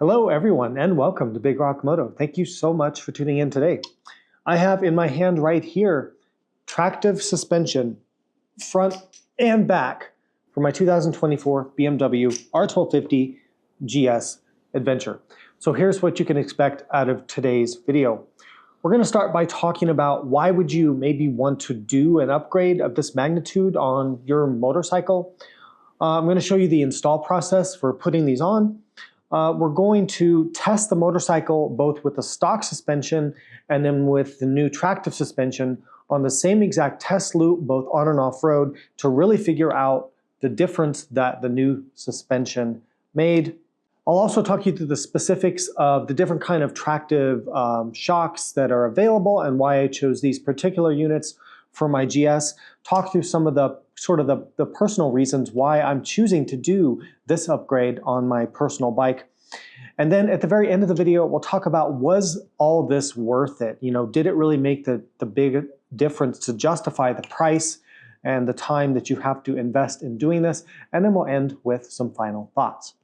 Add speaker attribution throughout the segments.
Speaker 1: Hello everyone and welcome to Big Rock Moto. Thank you so much for tuning in today. I have in my hand right here tractive suspension front and back for my 2024 BMW R1250GS Adventure. So here's what you can expect out of today's video. We're going to start by talking about why would you maybe want to do an upgrade of this magnitude on your motorcycle. I'm going to show you the install process for putting these on. We're going to test the motorcycle both with the stock suspension and then with the new tractive suspension on the same exact test loop, both on and off road, to really figure out the difference that the new suspension made. I'll also talk you through the specifics of the different kind of tractive shocks that are available and why I chose these particular units for my GS. Talk through some of the the personal reasons why I'm choosing to do this upgrade on my personal bike. And then at the very end of the video, we'll talk about, was all this worth it? You know, did it really make the big difference to justify the price and the time that you have to invest in doing this? And then we'll end with some final thoughts.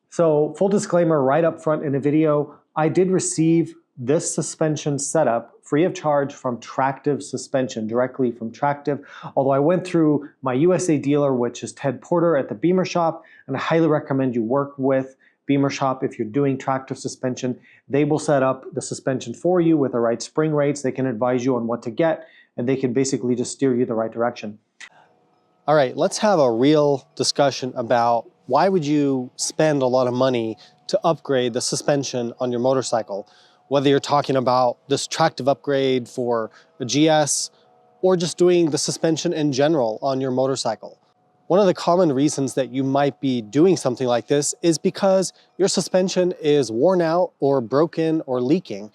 Speaker 1: So full disclaimer right up front in the video, I did receive this suspension setup free of charge from Tractive Suspension, directly from Tractive. Although I went through my USA dealer, which is Ted Porter at the BEEMERSHOP, and I highly recommend you work with BEEMERSHOP if you're doing tractive suspension. They will set up the suspension for you with the right spring rates. They can advise you on what to get, and they can basically just steer you the right direction. All right, let's have a real discussion about why would you spend a lot of money to upgrade the suspension on your motorcycle? Whether you're talking about this tractive upgrade for a GS or just doing the suspension in general on your motorcycle. One of the common reasons that you might be doing something like this is because your suspension is worn out or broken or leaking.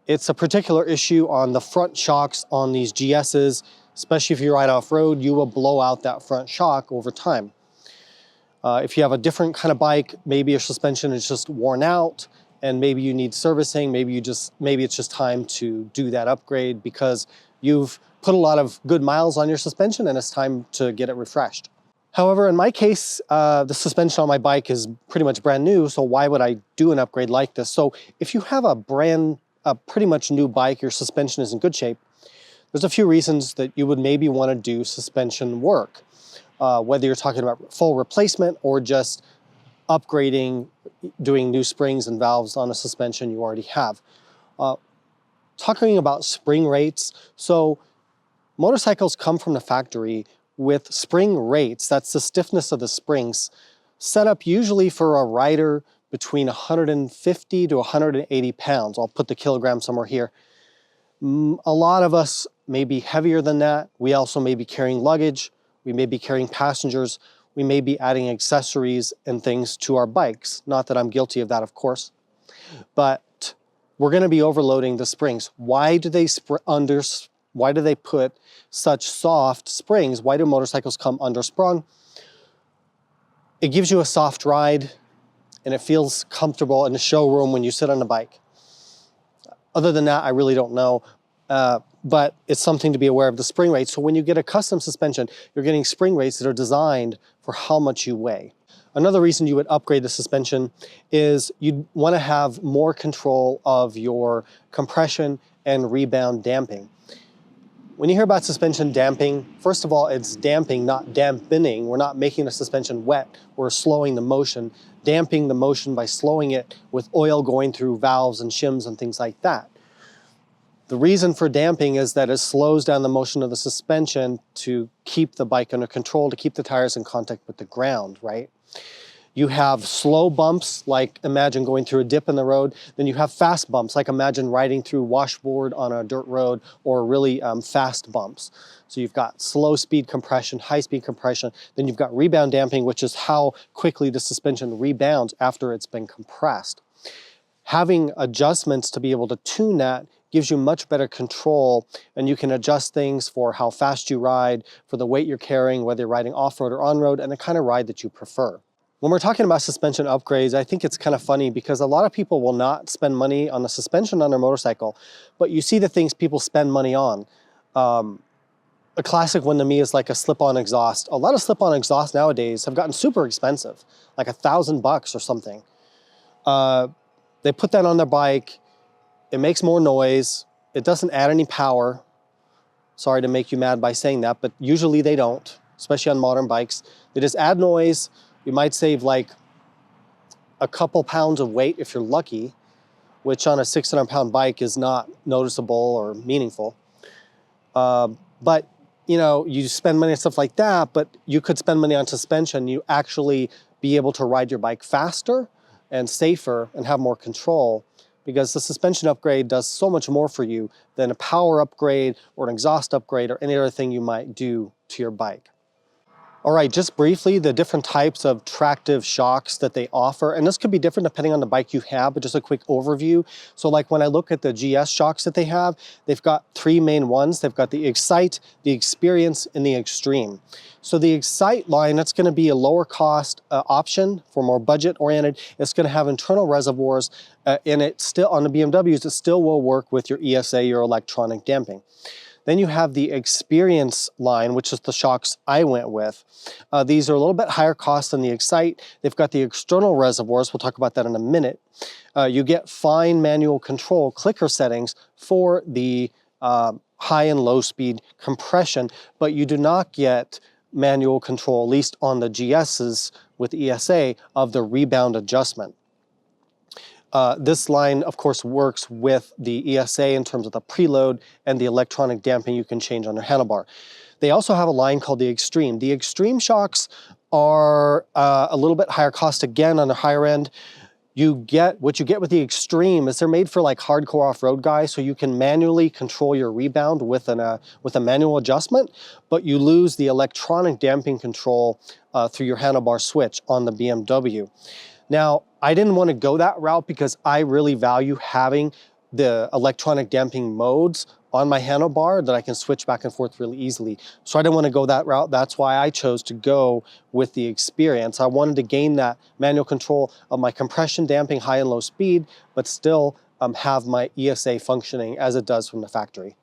Speaker 1: It's a particular issue on the front shocks on these GSs, especially if you ride off-road, you will blow out that front shock over time. If you have a different kind of bike, maybe your suspension is just worn out and maybe you need servicing, maybe it's just time to do that upgrade because you've put a lot of good miles on your suspension and it's time to get it refreshed. However, in my case, the suspension on my bike is pretty much brand new, so why would I do an upgrade like this? So if you have a pretty much new bike, your suspension is in good shape, there's a few reasons that you would maybe want to do suspension work. Whether you're talking about full replacement or just upgrading, doing new springs and valves on a suspension you already have. Talking about spring rates, so motorcycles come from the factory with spring rates, that's the stiffness of the springs, set up usually for a rider between 150 to 180 pounds. I'll put the kilogram somewhere here. A lot of us may be heavier than that. We also may be carrying luggage. We may be carrying passengers. We may be adding accessories and things to our bikes. Not that I'm guilty of that, of course. But we're going to be overloading the springs. Why do they put such soft springs? Why do motorcycles come undersprung? It gives you a soft ride and it feels comfortable in the showroom when you sit on the bike. Other than that, I really don't know. But it's something to be aware of, the spring rates. So when you get a custom suspension, you're getting spring rates that are designed for how much you weigh. Another reason you would upgrade the suspension is you'd want to have more control of your compression and rebound damping. When you hear about suspension damping, first of all, it's damping, not dampening. We're not making the suspension wet. We're slowing the motion, damping the motion by slowing it with oil going through valves and shims and things like that. The reason for damping is that it slows down the motion of the suspension to keep the bike under control, to keep the tires in contact with the ground, right? You have slow bumps, like imagine going through a dip in the road. Then you have fast bumps, like imagine riding through washboard on a dirt road, or really fast bumps. So you've got slow speed compression, high speed compression. Then you've got rebound damping, which is how quickly the suspension rebounds after it's been compressed. Having adjustments to be able to tune that gives you much better control, and you can adjust things for how fast you ride, for the weight you're carrying, whether you're riding off-road or on-road, and the kind of ride that you prefer. When we're talking about suspension upgrades, I think it's kind of funny because a lot of people will not spend money on the suspension on their motorcycle, but you see the things people spend money on. A classic one to me is like a slip-on exhaust. A lot of slip-on exhausts nowadays have gotten super expensive, like $1,000 or something.
Speaker 2: They put that on their bike. It makes more noise. It doesn't add any power. Sorry to make you mad by saying that, but usually they don't, especially on modern bikes. They just add noise. You might save like a couple pounds of weight if you're lucky, which on a 600-pound bike is not noticeable or meaningful. But you know, you spend money on stuff like that, but you could spend money on suspension. You actually be able to ride your bike faster and safer and have more control, because the suspension upgrade does so much more for you than a power upgrade or an exhaust upgrade or any other thing you might do to your bike. All right, just briefly, the different types of tractive shocks that they offer, and this could be different depending on the bike you have, but just a quick overview. So like when I look at the GS shocks that they have, they've got three main ones. They've got the Excite, the Experience, and the Extreme. So the Excite line, that's gonna be a lower cost option for more budget oriented. It's gonna have internal reservoirs, and it still, on the BMWs, it still will work with your ESA, your electronic damping. Then you have the Experience line, which is the shocks I went with. These are a little bit higher cost than the Excite. They've got the external reservoirs. We'll talk about that in a minute. You get fine manual control clicker settings for the high and low speed compression, but you do not get manual control, at least on the GSs with ESA, of the rebound adjustment. This line, of course, works with the ESA in terms of the preload and the electronic damping you can change on your handlebar. They also have a line called the Extreme. The Extreme shocks are a little bit higher cost, again, on the higher end. What you get with the Extreme is they're made for like hardcore off-road guys, so you can manually control your rebound with a manual adjustment, but you lose the electronic damping control through your handlebar switch on the BMW. Now, I didn't want to go that route because I really value having the electronic damping modes on my handlebar that I can switch back and forth really easily. So I didn't want to go that route. That's why I chose to go with the Experience. I wanted to gain that manual control of my compression damping, high and low speed, but still have my ESA functioning as it does from the factory.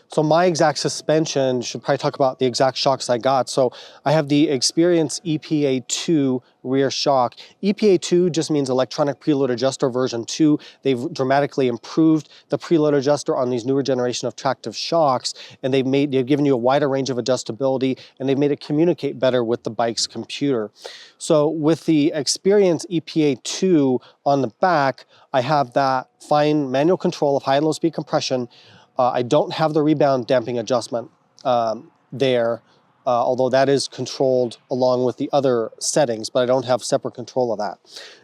Speaker 2: So my exact suspension, should probably talk about the exact shocks I got. So I have the Experience EPA2 rear shock. EPA2 just means electronic preload adjuster version 2. They've dramatically improved the preload adjuster on these newer generation of tractive shocks, and they've given you a wider range of adjustability, and they've made it communicate better with the bike's computer. So with the Experience EPA2 on the back, I have that fine manual control of high and low speed compression. I don't have the rebound damping adjustment there, although that is controlled along with the other settings, but I don't have separate control of that.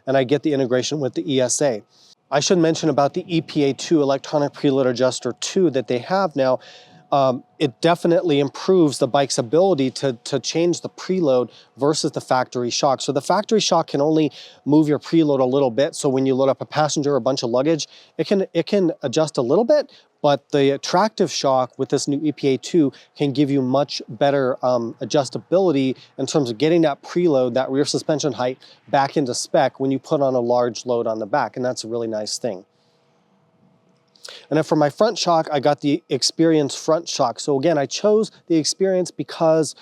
Speaker 2: And I get the integration with the ESA. I should mention about the EPA2 electronic preload adjuster 2 that they have now. It definitely improves the bike's ability to change the preload versus the factory shock. So the factory shock can only move your preload a little bit. So when you load up a passenger or a bunch of luggage, it can adjust a little bit, but the tractive shock with this new EPA2 can give you much better adjustability in terms of getting that preload, that rear suspension height, back into spec when you put on a large load on the back, and that's a really nice thing. And then for my front shock, I got the Experience front shock. So again, I chose the Experience because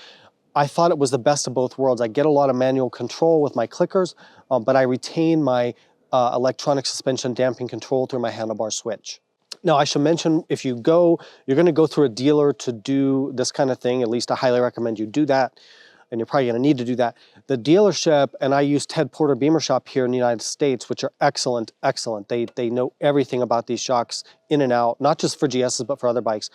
Speaker 2: I thought it was the best of both worlds. I get a lot of manual control with my clickers, but I retain my electronic suspension damping control through my handlebar switch. Now, I should mention, if you're going to go through a dealer to do this kind of thing, at least I highly recommend you do that, and you're probably going to need to do that. The dealership, and I use Ted Porter BEEMERSHOP here in the United States, which are excellent. They know everything about these shocks in and out, not just for GSs, but for other bikes.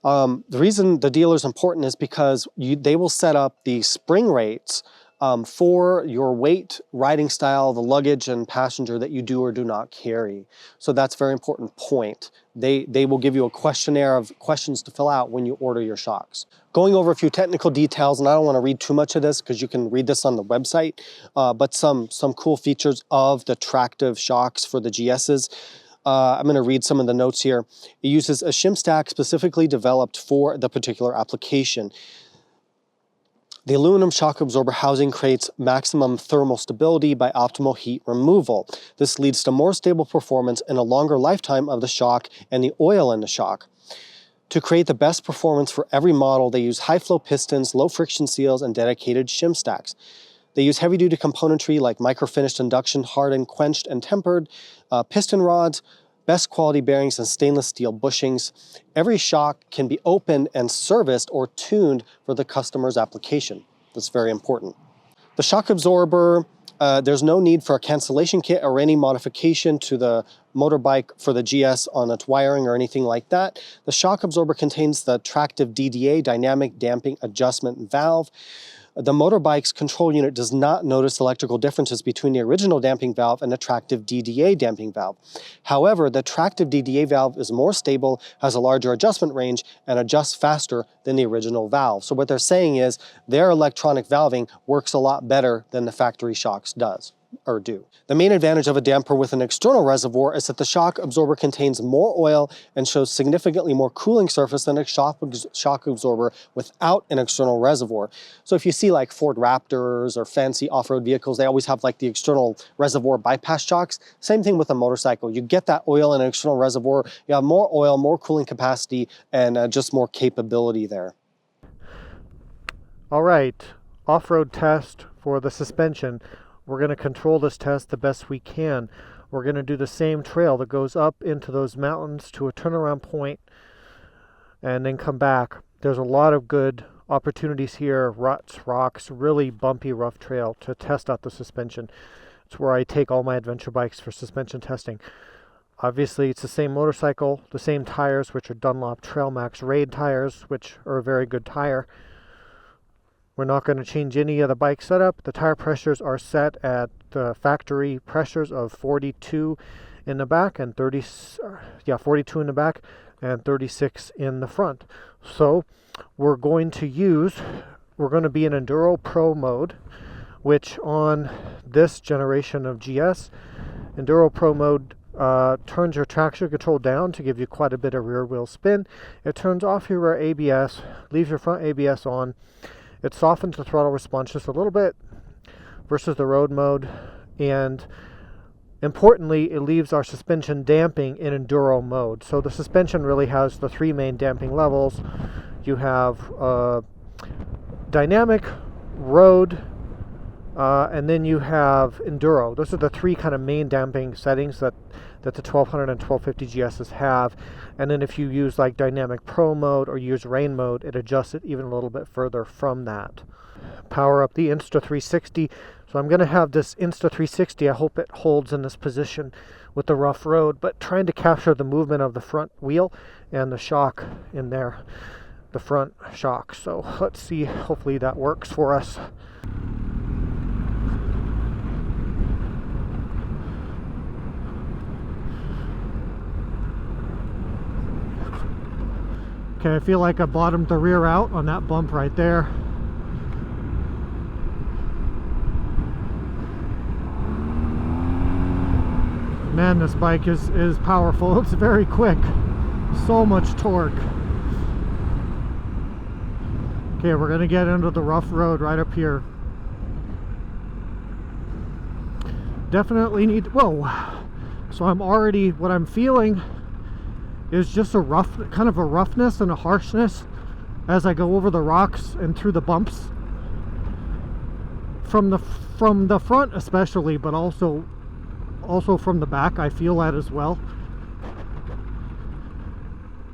Speaker 2: The reason the dealer is important is because they will set up the spring rates for your weight, riding style, the luggage and passenger that you do or do not carry. So that's a very important point. They will give you a questionnaire of questions to fill out when you order your shocks. Going over a few technical details, and I don't want to read too much of this because you can read this on the website, but some cool features of the tractive shocks for the GSs. I'm going to read some of the notes here. It uses a shim stack specifically developed for the particular application. The aluminum shock absorber housing creates maximum thermal stability by optimal heat removal. This leads to more stable performance and a longer lifetime of the shock and the oil in the shock. To create the best performance for every model, they use high flow pistons, low friction seals, and dedicated shim stacks. They use heavy-duty componentry like microfinished induction, hardened, quenched, and tempered, piston rods, best quality bearings, and stainless steel bushings. Every shock can be opened and serviced or tuned for the customer's application. That's very important. The shock absorber, there's no need for a cancellation kit or any modification to the motorbike for the GS on its wiring or anything like that. The shock absorber contains the Tractive DDA, Dynamic Damping Adjustment Valve. The motorbike's control unit does not notice electrical differences between the original damping valve and the Tractive DDA damping valve. However, the Tractive DDA valve is more stable, has a larger adjustment range, and adjusts faster than the original valve. So what they're saying is their electronic valving works a lot better than the factory shocks do. The main advantage of a damper with an external reservoir is that the shock absorber contains more oil and shows significantly more cooling surface than a shock absorber without an external reservoir. So if you see like Ford Raptors or fancy off-road vehicles, they always have like the external reservoir bypass shocks. Same thing with a motorcycle. You get that oil in an external reservoir, you have more oil, more cooling capacity, and just more capability there.
Speaker 3: All right, off-road test for the suspension. We're going to control this test the best we can. We're going to do the same trail that goes up into those mountains to a turnaround point and then come back. There's a lot of good opportunities here, ruts, rocks, really bumpy, rough trail to test out the suspension. It's where I take all my adventure bikes for suspension testing. Obviously, it's the same motorcycle, the same tires, which are Dunlop Trail Max Raid tires, which are a very good tire. We're not going to change any of the bike setup. The tire pressures are set at the factory pressures of 42 in the back and 42 in the back and 36 in the front. So we're going to be in Enduro Pro mode, which on this generation of GS, Enduro Pro mode turns your traction control down to give you quite a bit of rear wheel spin. It turns off your rear ABS, leaves your front ABS on. It softens the throttle response just a little bit versus the road mode, and importantly, it leaves our suspension damping in enduro mode. So the suspension really has the three main damping levels. You have dynamic, road, and then you have enduro. Those are the three kind of main damping settings that the 1200 and 1250GSs have. And then if you use like dynamic pro mode or use rain mode, it adjusts it even a little bit further from that. Power up the Insta360. So I'm going to have this Insta360. I hope it holds in this position with the rough road, but trying to capture the movement of the front wheel and the shock in there, the front shock. So let's see, hopefully that works for us. Okay, I feel like I bottomed the rear out on that bump right there. Man, this bike is powerful. It's very quick. So much torque. Okay, we're gonna get into the rough road right up here. Definitely need, whoa. So what I'm feeling is just a kind of a roughness and a harshness as I go over the rocks and through the bumps. From the front especially, but also from the back, I feel that as well.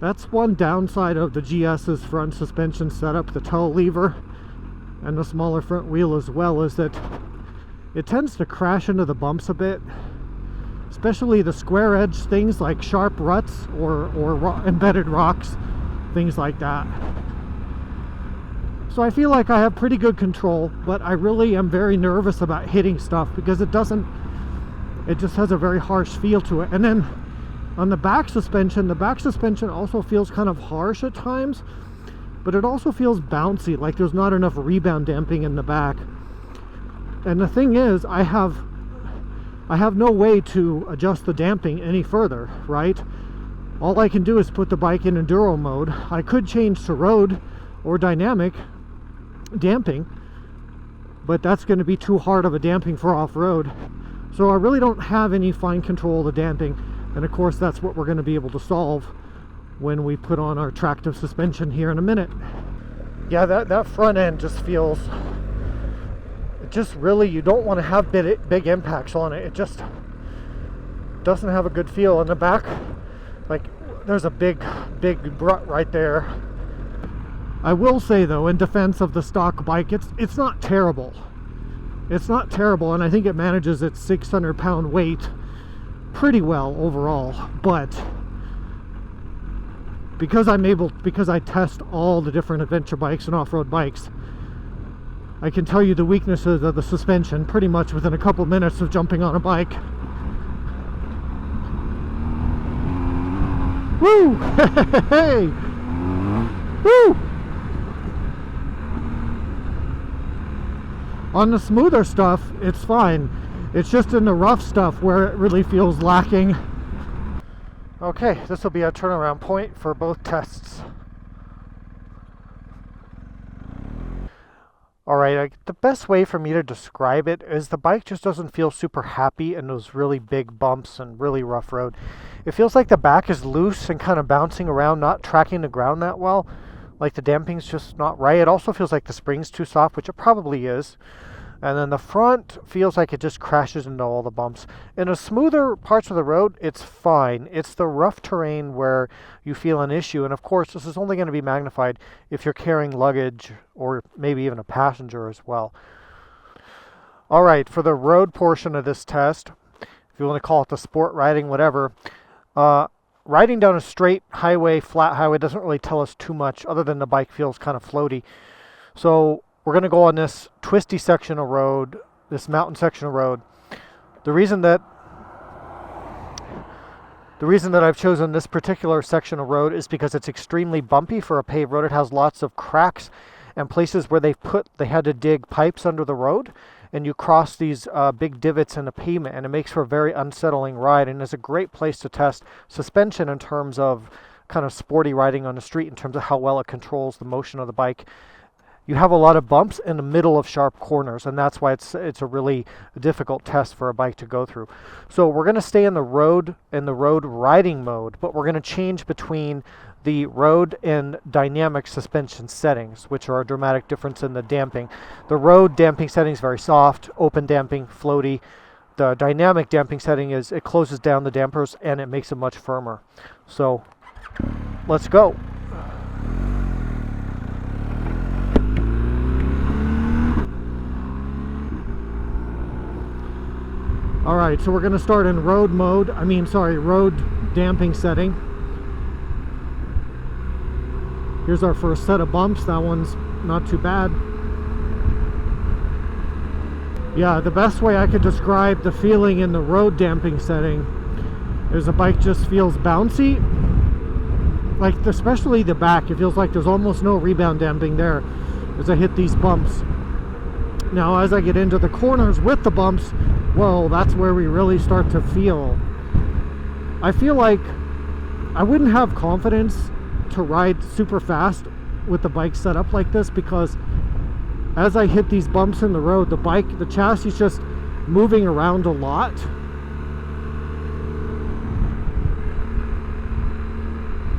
Speaker 3: That's one downside of the GS's front suspension setup, the toe lever and the smaller front wheel as well, is that it tends to crash into the bumps a bit, especially the square edge things like sharp ruts or embedded rocks, things like that. So I feel like I have pretty good control, but I really am very nervous about hitting stuff because it just has a very harsh feel to it. And then on the back suspension also feels kind of harsh at times, but it also feels bouncy, like there's not enough rebound damping in the back. And the thing is, I have no way to adjust the damping any further, right? All I can do is put the bike in enduro mode. I could change to road or dynamic damping, but that's going to be too hard of a damping for off-road. So I really don't have any fine control of the damping, and of course that's what we're going to be able to solve when we put on our tractive suspension here in a minute. Yeah, that front end just feels, just really, you don't want to have big impacts on it. It just doesn't have a good feel in the back. Like, there's a big rut right there. I will say though, in defense of the stock bike, it's not terrible. It's not terrible, and I think it manages its 600-pound weight pretty well overall. But because I test all the different adventure bikes and off-road bikes, I can tell you the weaknesses of the suspension pretty much within a couple minutes of jumping on a bike. Woo! Hey! Woo! On the smoother stuff, it's fine. It's just in the rough stuff where it really feels lacking. Okay, this will be a turnaround point for both tests. Alright, the best way for me to describe it is the bike just doesn't feel super happy in those really big bumps and really rough road. It feels like the back is loose and kind of bouncing around, not tracking the ground that well. Like the damping's just not right. It also feels like the spring's too soft, which it probably is. And then the front feels like it just crashes into all the bumps. In the smoother parts of the road, it's fine. It's the rough terrain where you feel an issue. And of course, this is only going to be magnified if you're carrying luggage or maybe even a passenger as well. All right, for the road portion of this test, if you want to call it the sport riding, whatever, riding down a straight highway, flat highway, doesn't really tell us too much other than the bike feels kind of floaty. So we're going to go on this twisty section of road, this mountain section of road. The reason that I've chosen this particular section of road is because it's extremely bumpy for a paved road. It has lots of cracks and places where they had to dig pipes under the road, and you cross these big divots in the pavement, and it makes for a very unsettling ride, and it's a great place to test suspension in terms of kind of sporty riding on the street, in terms of how well it controls the motion of the bike. You have a lot of bumps in the middle of sharp corners, and that's why it's a really difficult test for a bike to go through. So we're going to stay in the road riding mode, but we're going to change between the road and dynamic suspension settings, which are a dramatic difference in the damping. The road damping setting is very soft, open damping, floaty. The dynamic damping setting is it closes down the dampers and it makes it much firmer. So let's go. All right, so we're going to start in road damping setting. Here's our first set of bumps. That one's not too bad. Yeah, the best way I could describe the feeling in the road damping setting is the bike just feels bouncy. Like, especially the back, it feels like there's almost no rebound damping there as I hit these bumps. Now, as I get into the corners with the bumps, well, that's where we really start to feel. I feel like I wouldn't have confidence to ride super fast with the bike set up like this, because as I hit these bumps in the road, the chassis is just moving around a lot.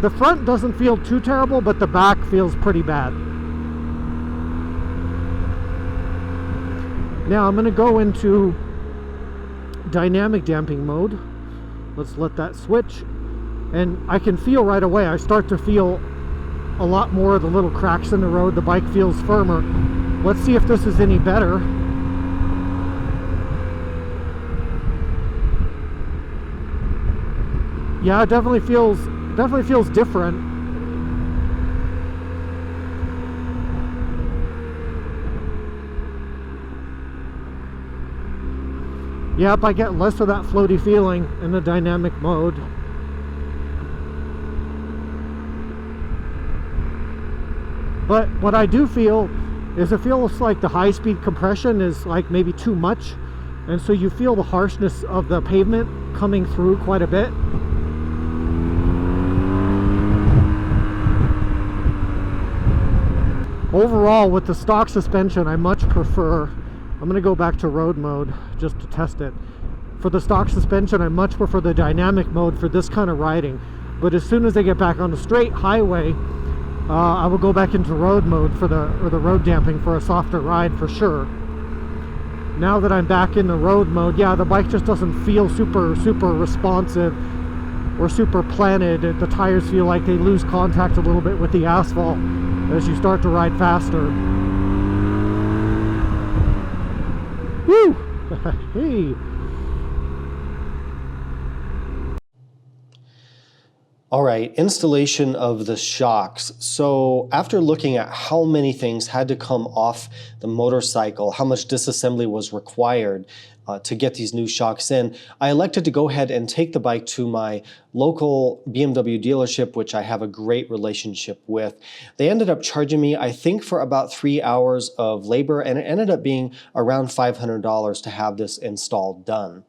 Speaker 3: The front doesn't feel too terrible, but the back feels pretty bad. Now I'm going to go into dynamic damping mode. Let's let that switch, and I can feel right away, I start to feel a lot more of the little cracks in the road. The bike feels firmer. Let's see if this is any better. Yeah, it definitely feels different. Yep, I get less of that floaty feeling in the dynamic mode. But what I do feel is it feels like the high-speed compression is like maybe too much, and so you feel the harshness of the pavement coming through quite a bit. Overall, with the stock suspension, I much prefer, I'm going to go back to road mode just to test it. For the stock suspension, I much prefer the dynamic mode for this kind of riding. But as soon as I get back on the straight highway, I will go back into road mode for the road damping for a softer ride for sure. now that I'm back in the road mode, yeah, the bike just doesn't feel super responsive or super planted. The tires feel like they lose contact a little bit with the asphalt as you start to ride faster. Woo! Hey!
Speaker 2: All right, installation of the shocks. So after looking at how many things had to come off the motorcycle, how much disassembly was required to get these new shocks in, I elected to go ahead and take the bike to my local BMW dealership, which I have a great relationship with. They ended up charging me, I think, for about 3 hours of labor, and it ended up being around $500 to have this install done.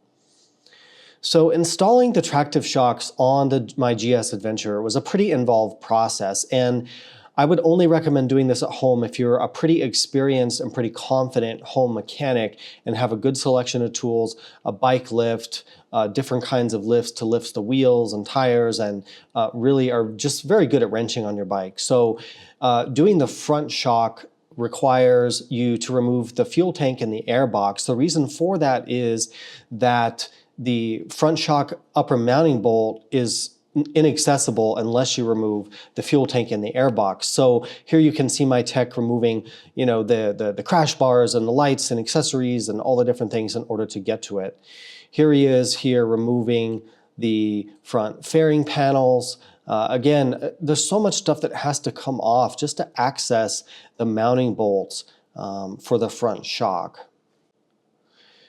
Speaker 2: So installing the Tractive shocks on my GS Adventure was a pretty involved process, and I would only recommend doing this at home if you're a pretty experienced and pretty confident home mechanic and have a good selection of tools, a bike lift, different kinds of lifts to lift the wheels and tires, and really are just very good at wrenching on your bike. So doing the front shock requires you to remove the fuel tank and the air box. The reason for that is that the front shock upper mounting bolt is inaccessible unless you remove the fuel tank and the air box. So here you can see my tech removing, the crash bars and the lights and accessories and all the different things in order to get to it. Here he is here removing the front fairing panels. Again, there's so much stuff that has to come off just to access the mounting bolts for the front shock.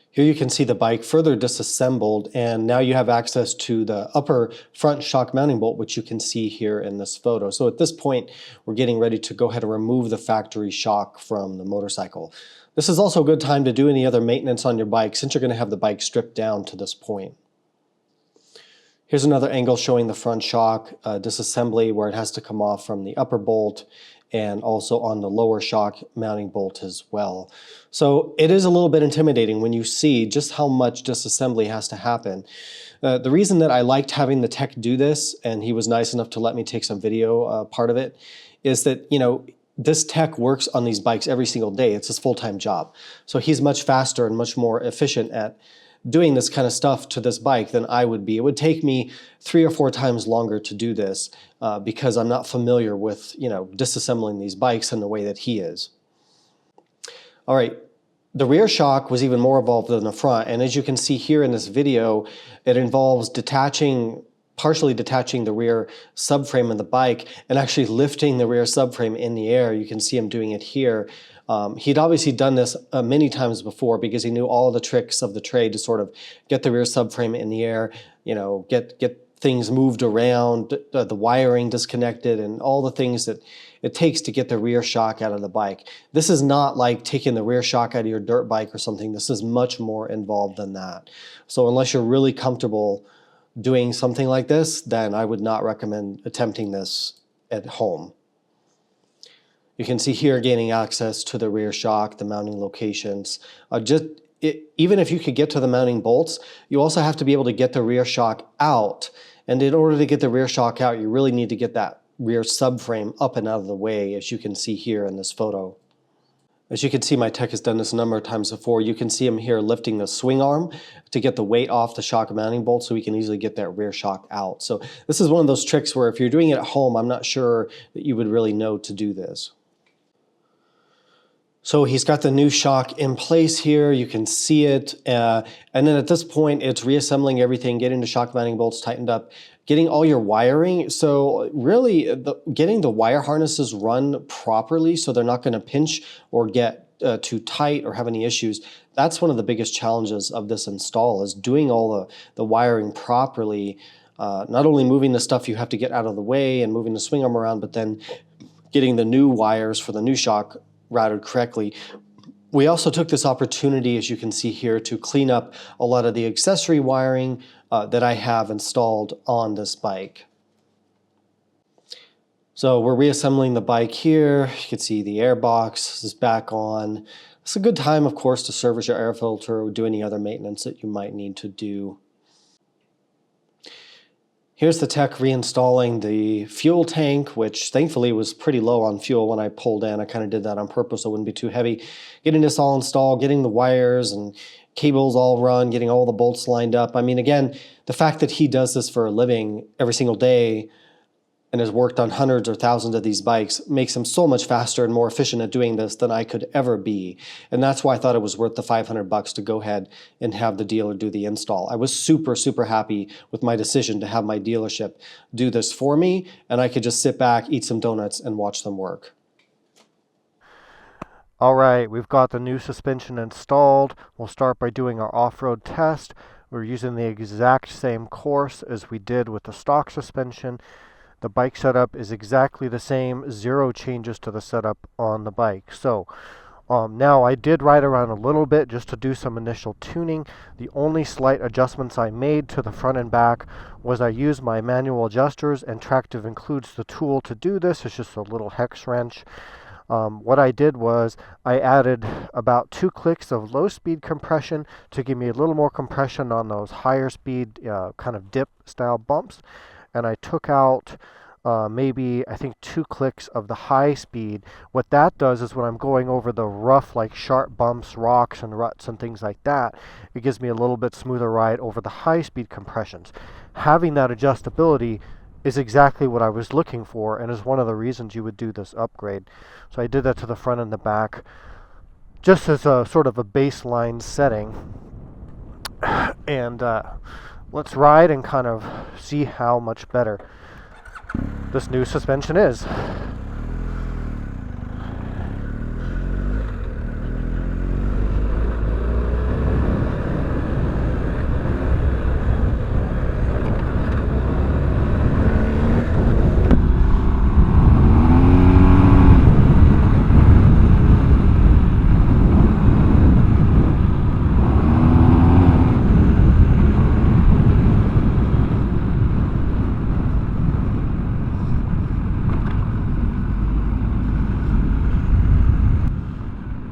Speaker 2: Here you can see the bike further disassembled, and now you have access to the upper front shock mounting bolt, which you can see here in this photo. So at this point, we're getting ready to go ahead and remove the factory shock from the motorcycle. This is also a good time to do any other maintenance on your bike since you're going to have the bike stripped down to this point. Here's another angle showing the front shock disassembly where it has to come off from the upper bolt and also on the lower shock mounting bolt as well. So it is a little bit intimidating when you see just how much disassembly has to happen. The reason that I liked having the tech do this, and he was nice enough to let me take some video part of it, is that, this tech works on these bikes every single day. It's his full-time job. So he's much faster and much more efficient at doing this kind of stuff to this bike than I would be. It would take me 3 or 4 times longer to do this because I'm not familiar with, disassembling these bikes in the way that he is. All right, the rear shock was even more involved than the front, and as you can see here in this video, it involves partially detaching the rear subframe of the bike and actually lifting the rear subframe in the air. You can see him doing it here. He'd obviously done this many times before because he knew all the tricks of the trade to sort of get the rear subframe in the air, get things moved around, the wiring disconnected, and all the things that it takes to get the rear shock out of the bike. This is not like taking the rear shock out of your dirt bike or something. This is much more involved than that. So unless you're really comfortable doing something like this, then I would not recommend attempting this at home. You can see here gaining access to the rear shock, the mounting locations. Even if you could get to the mounting bolts, you also have to be able to get the rear shock out. And in order to get the rear shock out, you really need to get that rear subframe up and out of the way, as you can see here in this photo. As you can see, my tech has done this a number of times before. You can see him here lifting the swing arm to get the weight off the shock mounting bolt so we can easily get that rear shock out. So this is one of those tricks where if you're doing it at home, I'm not sure that you would really know to do this. So he's got the new shock in place here. You can see it. And then at this point, it's reassembling everything, getting the shock mounting bolts tightened up, getting all your wiring. So really getting the wire harnesses run properly so they're not going to pinch or get too tight or have any issues. That's one of the biggest challenges of this install, is doing all the wiring properly. Not only moving the stuff you have to get out of the way and moving the swing arm around, but then getting the new wires for the new shock routed correctly. We also took this opportunity, as you can see here, to clean up a lot of the accessory wiring that I have installed on this bike. So we're reassembling the bike here. You can see the air box is back on. It's a good time, of course, to service your air filter or do any other maintenance that you might need to do. Here's the tech reinstalling the fuel tank, which thankfully was pretty low on fuel when I pulled in. I kind of did that on purpose so it wouldn't be too heavy. Getting this all installed, getting the wires and cables all run, getting all the bolts lined up. I mean, again, the fact that he does this for a living every single day and has worked on hundreds or thousands of these bikes makes him so much faster and more efficient at doing this than I could ever be. And that's why I thought it was worth the $500 to go ahead and have the dealer do the install. I was super, super happy with my decision to have my dealership do this for me, and I could just sit back, eat some donuts, and watch them work.
Speaker 3: All right, we've got the new suspension installed. We'll start by doing our off-road test. We're using the exact same course as we did with the stock suspension. The bike setup is exactly the same, 0 changes to the setup on the bike. So now I did ride around a little bit just to do some initial tuning. The only slight adjustments I made to the front and back was I used my manual adjusters, and Tractive includes the tool to do this. It's just a little hex wrench. What I did was I added about 2 clicks of low speed compression to give me a little more compression on those higher speed kind of dip style bumps. And I took out maybe, I think, 2 clicks of the high speed. What that does is when I'm going over the rough, like sharp bumps, rocks and ruts and things like that, it gives me a little bit smoother ride over the high speed compressions. Having that adjustability is exactly what I was looking for, and is one of the reasons you would do this upgrade. So I did that to the front and the back just as a sort of a baseline setting. And let's ride and kind of see how much better this new suspension is.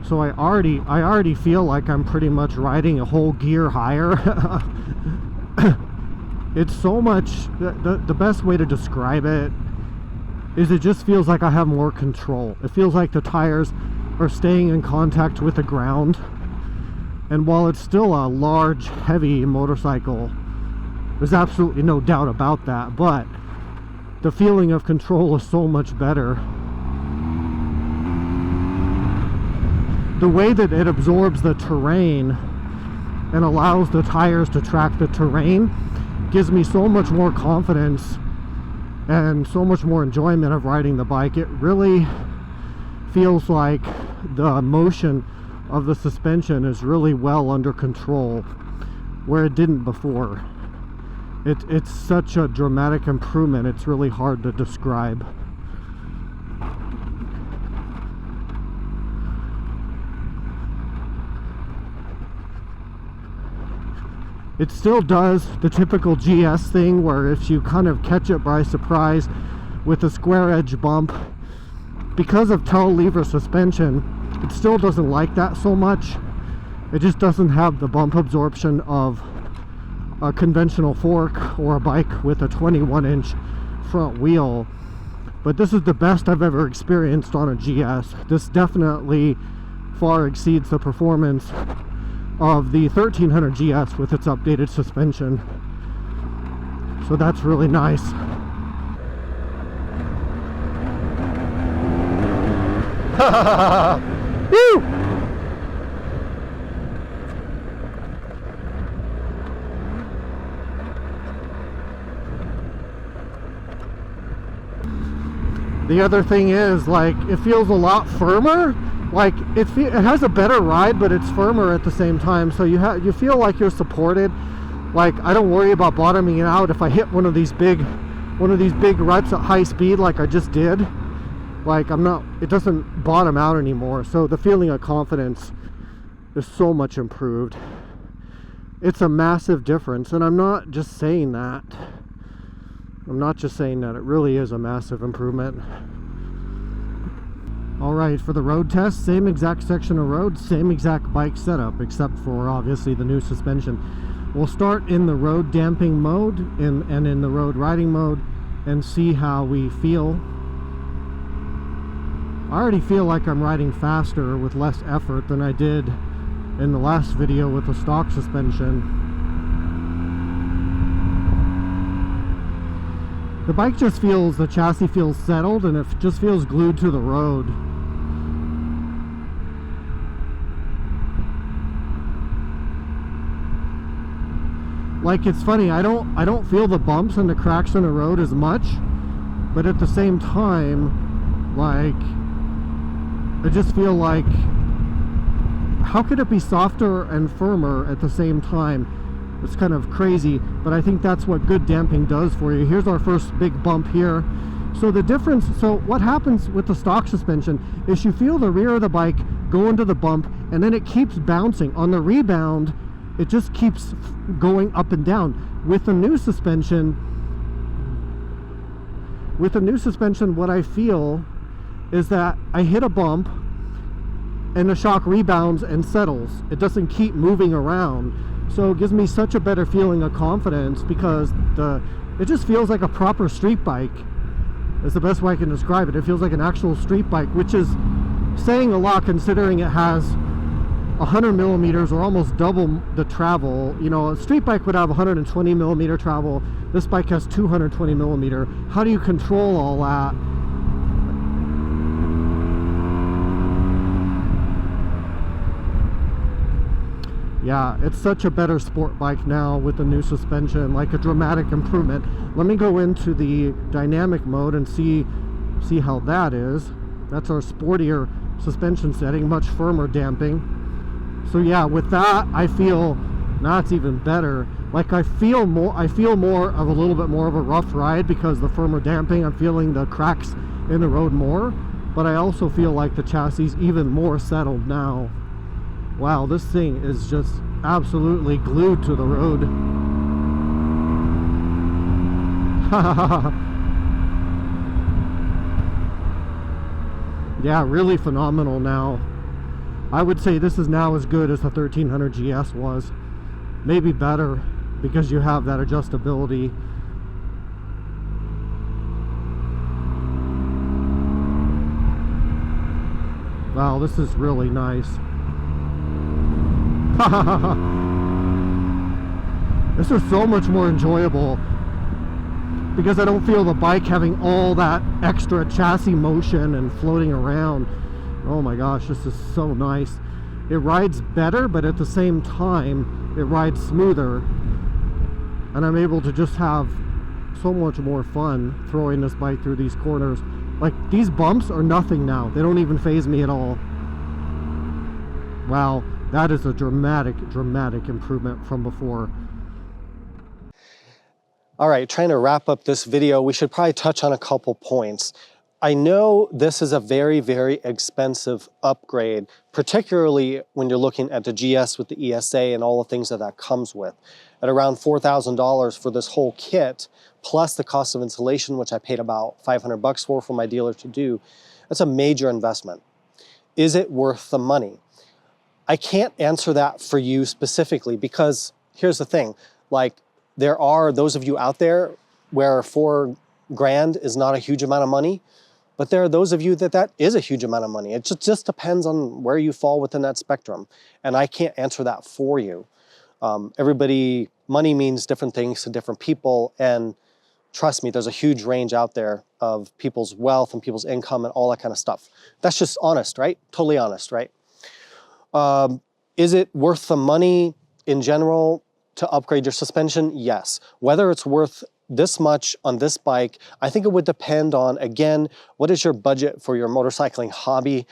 Speaker 3: So I already feel like I'm pretty much riding a whole gear higher. It's so much, the best way to describe it is it just feels like I have more control. It feels like the tires are staying in contact with the ground. And while it's still a large, heavy motorcycle, there's absolutely no doubt about that, but the feeling of control is so much better. The way that it absorbs the terrain and allows the tires to track the terrain gives me so much more confidence and so much more enjoyment of riding the bike. It really feels like the motion of the suspension is really well under control, where it didn't before. It's such a dramatic improvement, it's really hard to describe. It still does the typical GS thing where if you kind of catch it by surprise with a square edge bump, because of tail lever suspension, it still doesn't like that so much. It just doesn't have the bump absorption of a conventional fork or a bike with a 21-inch front wheel. But this is the best I've ever experienced on a GS. This definitely far exceeds the performance of the 1300 GS with its updated suspension. So that's really nice. Woo! The other thing is, like, it feels a lot firmer. Like it has a better ride, but it's firmer at the same time. So you feel like you're supported. Like I don't worry about bottoming it out if I hit one of these big ruts at high speed, like I just did. Like it doesn't bottom out anymore. So the feeling of confidence is so much improved. It's a massive difference, and I'm not just saying that. It really is a massive improvement. Alright, for the road test, same exact section of road, same exact bike setup, except for obviously the new suspension. We'll start in the road damping mode and in the road riding mode and see how we feel. I already feel like I'm riding faster with less effort than I did in the last video with the stock suspension. The bike just feels, the chassis feels settled and it just feels glued to the road. Like, it's funny, I don't feel the bumps and the cracks in the road as much, but at the same time, like, I just feel like, how could it be softer and firmer at the same time? It's kind of crazy, but I think that's what good damping does for you. Here's our first big bump here. So the difference, so what happens with the stock suspension is you feel the rear of the bike go into the bump and then it keeps bouncing. On the rebound, it just keeps going up and down. With the new suspension, what I feel is that I hit a bump and the shock rebounds and settles. It doesn't keep moving around. So it gives me such a better feeling of confidence because it just feels like a proper street bike. That's the best way I can describe it. It feels like an actual street bike, which is saying a lot considering it has 100 millimeters or almost double the travel. You know, a street bike would have 120 millimeter travel. This bike has 220 millimeter. How do you control all that? Yeah, it's such a better sport bike now with the new suspension, like a dramatic improvement. Let me go into the dynamic mode and see how that is. That's our sportier suspension setting, much firmer damping. So yeah, with that, I feel now it's even better. Like I feel more of a little bit more of a rough ride because the firmer damping, I'm feeling the cracks in the road more, but I also feel like the chassis is even more settled now. Wow, this thing is just absolutely glued to the road. Yeah, really phenomenal now. I would say this is now as good as the 1300 GS was. Maybe better because you have that adjustability. Wow, this is really nice. This is so much more enjoyable because I don't feel the bike having all that extra chassis motion and floating around. Oh my gosh, this is so nice. It rides better, but at the same time it rides smoother, and I'm able to just have so much more fun throwing this bike through these corners. Like, these bumps are nothing now. They don't even faze me at all. Wow. That is a dramatic improvement from before.
Speaker 2: All right, trying to wrap up this video, we should probably touch on a couple points. I know this is a very, very expensive upgrade, particularly when you're looking at the GS with the ESA and all the things that comes with. At around $4,000 for this whole kit, plus the cost of installation, which I paid about 500 bucks for my dealer to do, that's a major investment. Is it worth the money? I can't answer that for you specifically because here's the thing, like there are those of you out there where $4 grand is not a huge amount of money, but there are those of you that is a huge amount of money. It just depends on where you fall within that spectrum. And I can't answer that for you. Money means different things to different people, and trust me, there's a huge range out there of people's wealth and people's income and all that kind of stuff. That's just honest, right? Totally honest, right? Is it worth the money in general to upgrade your suspension? Yes. Whether it's worth this much on this bike, I think it would depend on, again, what is your budget for your motorcycling hobby?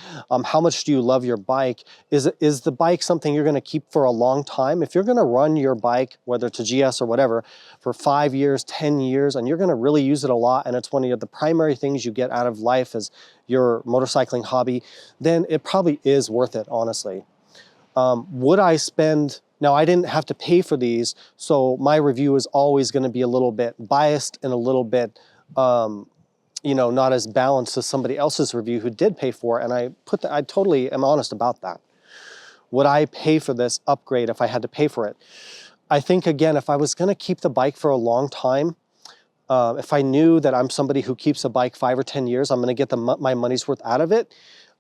Speaker 2: How much do you love your bike? Is the bike something you're going to keep for a long time? If you're going to run your bike, whether it's a GS or whatever, for 5 years, 10 years, and you're going to really use it a lot, and it's one of the primary things you get out of life is your motorcycling hobby, then it probably is worth it, honestly. Would I spend... Now, I didn't have to pay for these, so my review is always going to be a little bit biased and a little bit, you know, not as balanced as somebody else's review who did pay for it, and I totally am honest about that. Would I pay for this upgrade if I had to pay for it? I think, again, if I was going to keep the bike for a long time, if I knew that I'm somebody who keeps a bike 5 or 10 years, I'm going to get my money's worth out of it,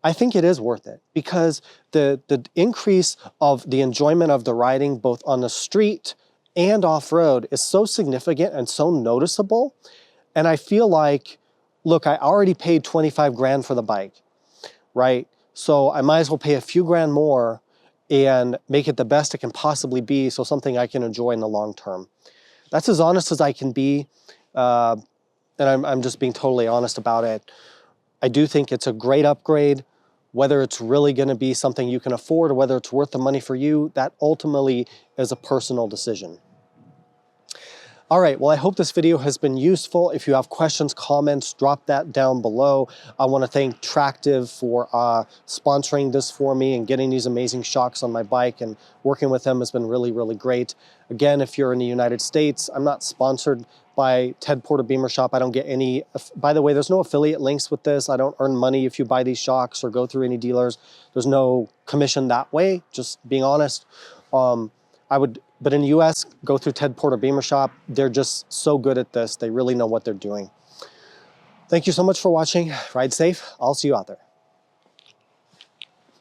Speaker 2: I think it is worth it, because the increase of the enjoyment of the riding both on the street and off-road is so significant and so noticeable. And I feel like, look, I already paid 25 grand for the bike, right? So I might as well pay a few grand more and make it the best it can possibly be, so something I can enjoy in the long term. That's as honest as I can be, and I'm just being totally honest about it. I do think it's a great upgrade. Whether it's really going to be something you can afford or whether it's worth the money for you, that ultimately is a personal decision. All right, well, I hope this video has been useful. If you have questions, comments, drop that down below. I want to thank Tractive for sponsoring this for me and getting these amazing shocks on my bike, and working with them has been really, really great. Again, if you're in the United States, I'm not sponsored by Ted Porter BEEMERSHOP. I don't get any, by the way, there's no affiliate links with this. I don't earn money if you buy these shocks or go through any dealers. There's no commission that way, just being honest. But in the US, go through Ted Porter BEEMERSHOP. They're just so good at this. They really know what they're doing. Thank you so much for watching. Ride safe. I'll see you out there.